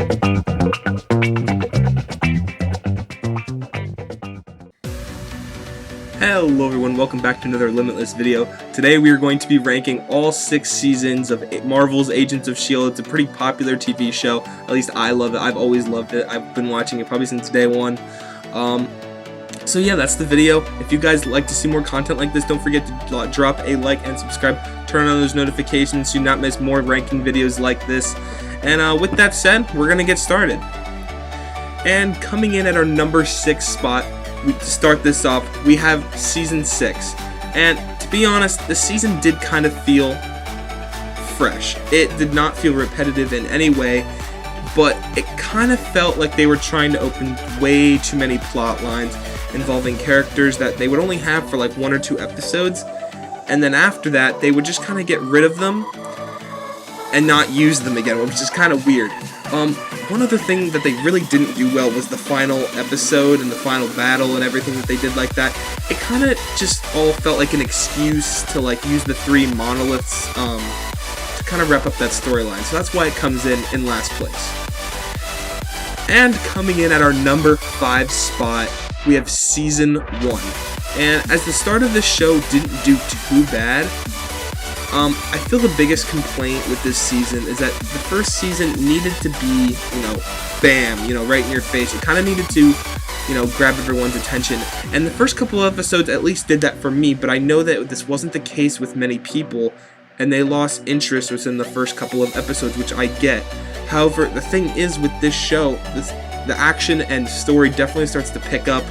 Hello everyone, welcome back to another Limitless video. Today we are going to be ranking all 6 seasons of Marvel's Agents of S.H.I.E.L.D. It's a pretty popular TV show, at least I love it. I've always loved it. I've been watching it probably since day one. So yeah, that's the video. If you guys like to see more content like this, don't forget to drop a like and subscribe. Turn on those notifications so you not miss more ranking videos like this. And with that said, we're going to get started. And coming in at our number 6 spot, to start this off, we have Season 6. And to be honest, the season did kind of feel fresh. It did not feel repetitive in any way, but it kind of felt like they were trying to open way too many plot lines involving characters that they would only have for like 1 or 2 episodes, and then after that, they would just kind of get rid of them and not use them again, which is kind of weird. One other thing that they really didn't do well was the final episode and the final battle and everything that they did like that. It kind of just all felt like an excuse to like use the 3 monoliths to kind of wrap up that storyline. So that's why it comes in last place. And coming in at our number 5 spot, we have Season 1. And as the start of this show didn't do too bad, I feel the biggest complaint with this season is that the first season needed to be, bam, right in your face. It kind of needed to, grab everyone's attention. And the first couple of episodes at least did that for me, but I know that this wasn't the case with many people, and they lost interest within the first couple of episodes, which I get. However, the thing is with this show, the action and story definitely starts to pick up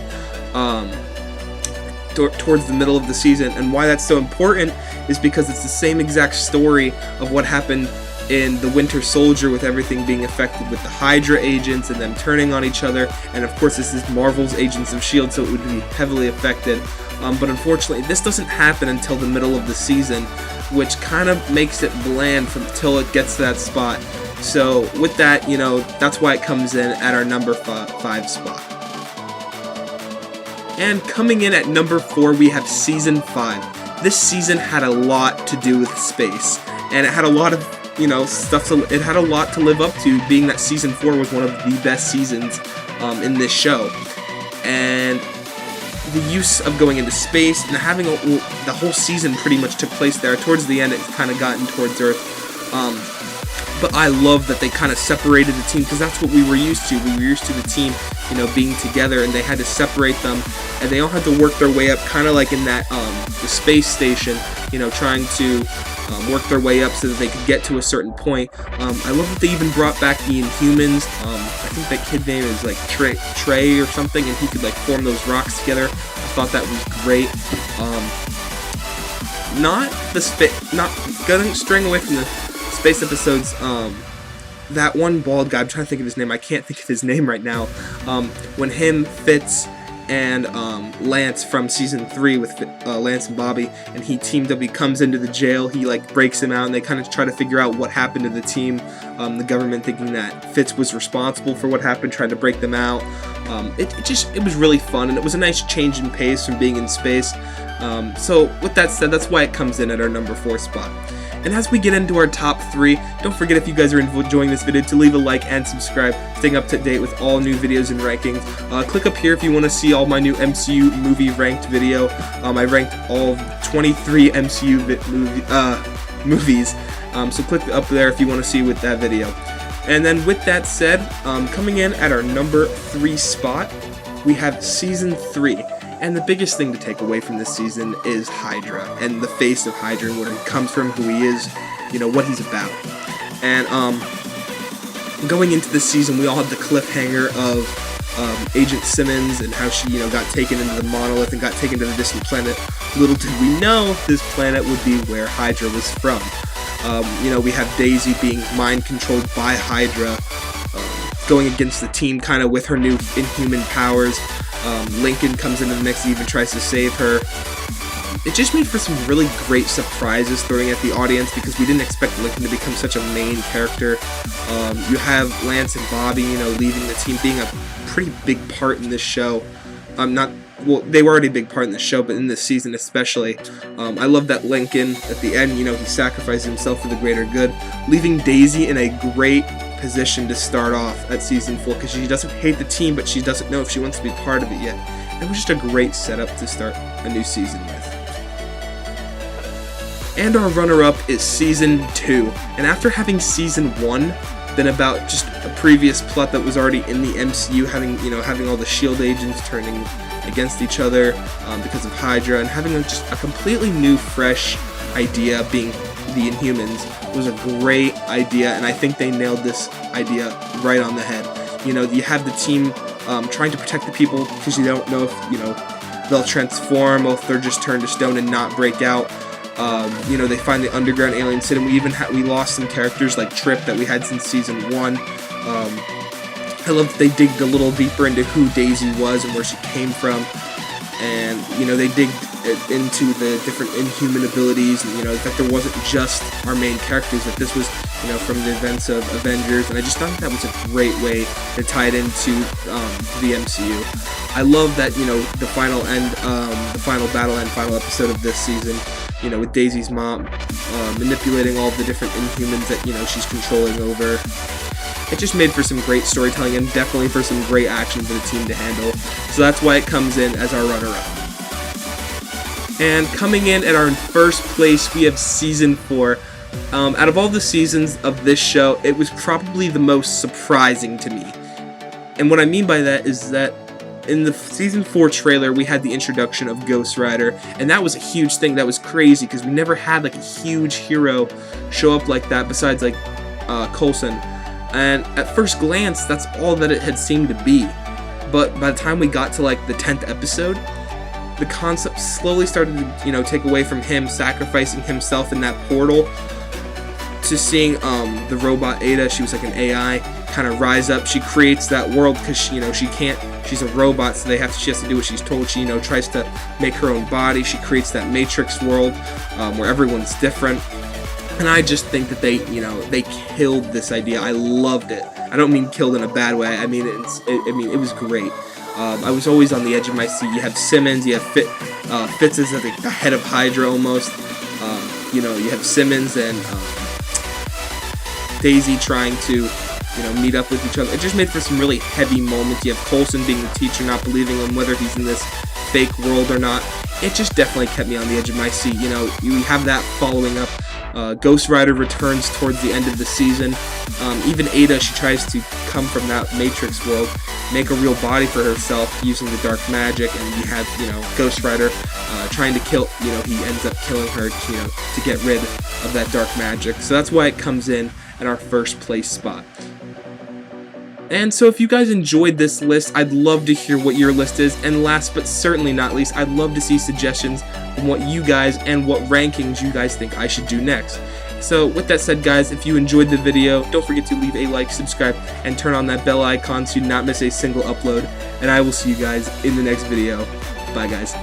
towards the middle of the season, and why that's so important is because it's the same exact story of what happened in The Winter Soldier, with everything being affected with the Hydra agents and them turning on each other, and of course this is Marvel's Agents of S.H.I.E.L.D., so it would be heavily affected, but unfortunately this doesn't happen until the middle of the season, which kind of makes it bland until it gets to that spot. So with that, that's why it comes in at our number 5 spot. And coming in at number 4, we have Season 5. This season had a lot to do with space, and it had a lot of, stuff it had a lot to live up to, being that Season 4 was one of the best seasons in this show. And the use of going into space and having the whole season pretty much took place there. Towards the end, it kind of gotten towards Earth. But I love that they kind of separated the team, because that's what we were used to. We were used to the team, being together, and they had to separate them, and they all had to work their way up, kind of like in that the space station, trying to work their way up so that they could get to a certain point. I love that they even brought back the Inhumans. I think that kid name is like Trey or something, and he could like form those rocks together. I thought that was great. Straying away from the space episodes, that one bald guy, I'm trying to think of his name, I can't think of his name right now, when him, Fitz, and Lance from Season 3 with Lance and Bobby, and he teamed up, he comes into the jail, he like breaks him out, and they kind of try to figure out what happened to the team, the government thinking that Fitz was responsible for what happened, trying to break them out. It was really fun, and it was a nice change in pace from being in space. So with that said, that's why it comes in at our number 4 spot. And as we get into our top 3, don't forget, if you guys are enjoying this video, to leave a like and subscribe, staying up to date with all new videos and rankings. Click up here if you want to see all my new MCU movie ranked video. I ranked all 23 MCU movies, so click up there if you want to see with that video. And then with that said, coming in at our number 3 spot, we have Season 3. And the biggest thing to take away from this season is Hydra, and the face of Hydra, and where he comes from, who he is, what he's about. And going into this season, we all had the cliffhanger of Agent Simmons and how she, got taken into the monolith and got taken to the distant planet. Little did we know this planet would be where Hydra was from. We have Daisy being mind-controlled by Hydra, going against the team kind of with her new Inhuman powers. Lincoln comes into the mix and even tries to save her. It just made for some really great surprises throwing at the audience, because we didn't expect Lincoln to become such a main character. You have Lance and Bobby, leaving the team, being a pretty big part in this show. They were already a big part in the show, but in this season especially. I love that Lincoln, at the end, he sacrificed himself for the greater good, leaving Daisy in a great position to start off at season 4 because she doesn't hate the team, but she doesn't know if she wants to be part of it yet. And it was just a great setup to start a new season with. And our runner-up is season 2. And after having season 1, then about just a previous plot that was already in the MCU, having all the SHIELD agents turning against each other because of Hydra, and having just a completely new, fresh idea being the Inhumans was a great idea, and I think they nailed this idea right on the head. You have the team trying to protect the people because you don't know if they'll transform or if they're just turned to stone and not break out. They find the underground alien city. We lost some characters like Trip that we had since season 1. I love that they digged a little deeper into who Daisy was and where she came from, and they digged into the different Inhuman abilities, and that there wasn't just our main characters, that this was from the events of Avengers, and I just thought that was a great way to tie it into the MCU. I love that the final battle and final episode of this season, with Daisy's mom manipulating all of the different Inhumans that she's controlling over. It just made for some great storytelling and definitely for some great action for the team to handle. So that's why it comes in as our runner-up. And coming in at our first place, we have season 4. Out of all the seasons of this show, it was probably the most surprising to me. And what I mean by that is that in the season 4 trailer, we had the introduction of Ghost Rider, and that was a huge thing. That was crazy because we never had a huge hero show up like that besides Coulson. And at first glance, that's all that it had seemed to be. But by the time we got to the 10th episode, the concept slowly started to take away from him sacrificing himself in that portal to seeing the robot Ada. She was like an AI, kind of rise up. She creates that world because she's a robot, so she has to do what she's told. She tries to make her own body. She creates that Matrix world where everyone's different. And I just think that they killed this idea. I loved it. I don't mean killed in a bad way. I mean it was great. I was always on the edge of my seat. You have Simmons, you have Fitz is at the head of Hydra almost. You have Simmons and Daisy trying to meet up with each other. It just made for some really heavy moments. You have Coulson being the teacher, not believing him whether he's in this fake world or not. It just definitely kept me on the edge of my seat. You have that following up. Ghost Rider returns towards the end of the season. Even Ada, she tries to come from that Matrix world, make a real body for herself using the dark magic, and you have Ghost Rider trying to kill. He ends up killing her to get rid of that dark magic. So that's why it comes in at our first place spot. And so if you guys enjoyed this list, I'd love to hear what your list is. And last but certainly not least, I'd love to see suggestions on what you guys and what rankings you guys think I should do next. So with that said, guys, if you enjoyed the video, don't forget to leave a like, subscribe, and turn on that bell icon so you do not miss a single upload. And I will see you guys in the next video. Bye, guys.